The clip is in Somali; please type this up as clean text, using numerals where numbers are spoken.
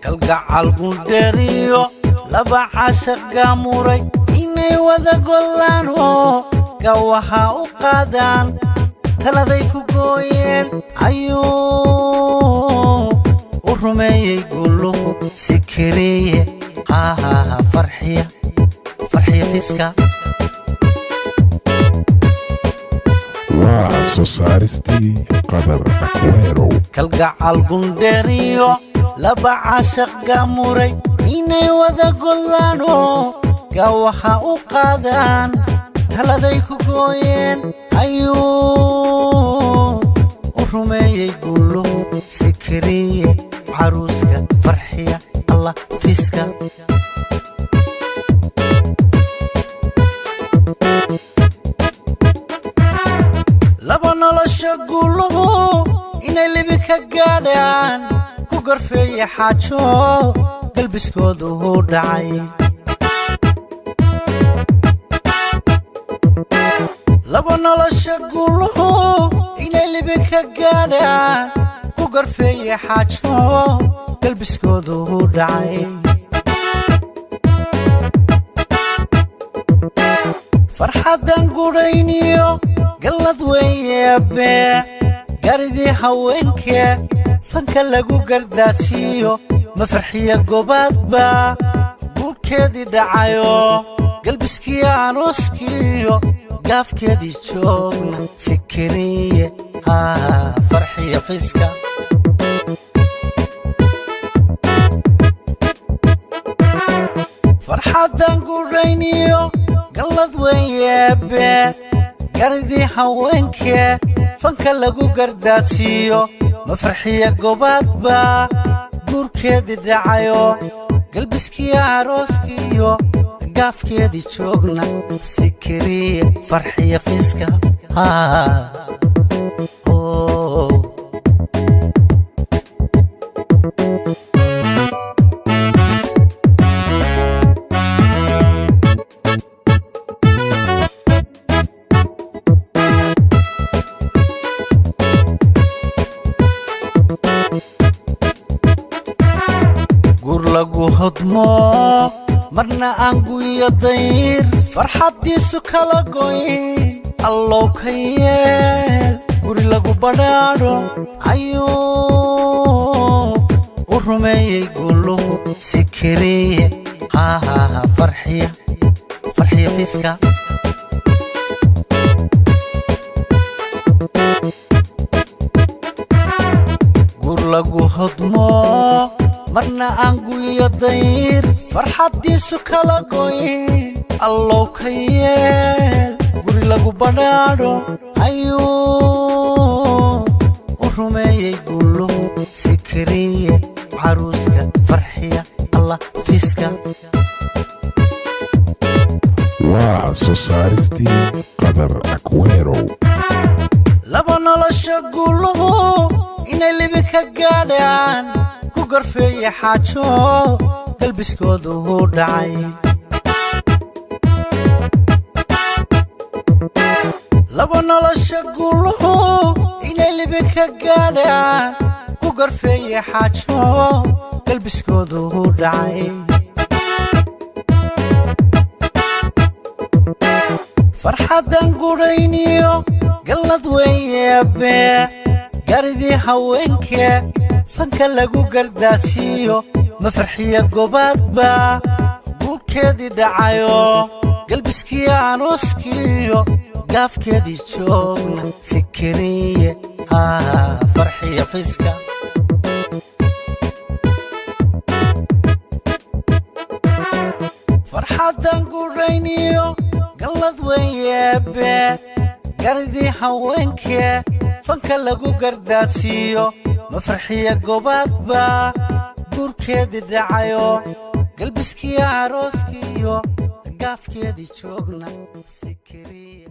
kalgacal gundheeriyo laba caashaq gaamuray inay wada gollaan oo gawaha u qaadaan taladay ku gooyeen ayuu u rumeeyey guluhu sikiriye farxiya fiska سوسارستي قدر أكويرو kalgacal gundheeriyo laba caashaq gaamuray inay wada gollaan oo gawaha u qaadaan taladay ku gooyeen ayuu u rumeeyey guluhu sikiriye caruuska farxiya allah fiska laba nolosha guluhu inay libi ka gaadhaan ku gorfeeye xaajo galbiskoodu u dhacay laba nolosha guluhu inay libi ka gaadhaan ku gorfeeye xaajo galbiskoodu u dhacay farxadan gudhayniyo gallad weeyeebe garidii haweenke fanka lagu gardaadsiiyo ma farxiya gobaadba guurkeedii dhacayo galbiskii arooskiyo gaafkeedii joogna sikiriye farxiya fiska farxadan gudhayniyo gallad weeyeebe garidii haweenke fanka lagu gardaadsiiyo ma farxiya gobaadba guurkeedii dhacayo galbiskii arooskiyo gaafkeedii joogna sikiriye farxiya fiska lagu hodmo marna aan guyo dayr farxadiisu kala goyn allow ka yeel guri lagu badhaadho ayuu u rumeeyey guluhu sikiriye farxiya fiska gur lagu hodmo marna aan guyo dayr farxadiisu kala goyn allow ka yeel guri lagu badhaadho ayuu u rumeeyey guluhu sikiriye caruuska farxiya allah fiska سوسارستي قدر أكويرو laba nolosha guluhu inay libi ka gaadhaan ku gorfeeye xaajo galbiskoodu u dhacay laba nolosha guluhu inay libi ka gaadhaan ku gorfeeye xaajo galbiskoodu u dhacay farxadan gudhayniyo gallad weeyeebe garidii haweenke fanka lagu gardaadsiiyo ma farxiya gobaadba guurkeedii dhacayo galbiskii arooskiyo gaafkeedii joogna sikiriye farxiya fiska farxadan gudhayniyo gallad weeyeebe garidii haweenke fanka lagu gardaadsiiyo ma farxiya gobaadba guurkeedii dhacayo galbiskii arooskiyo gaafkeedii joogna sikiriye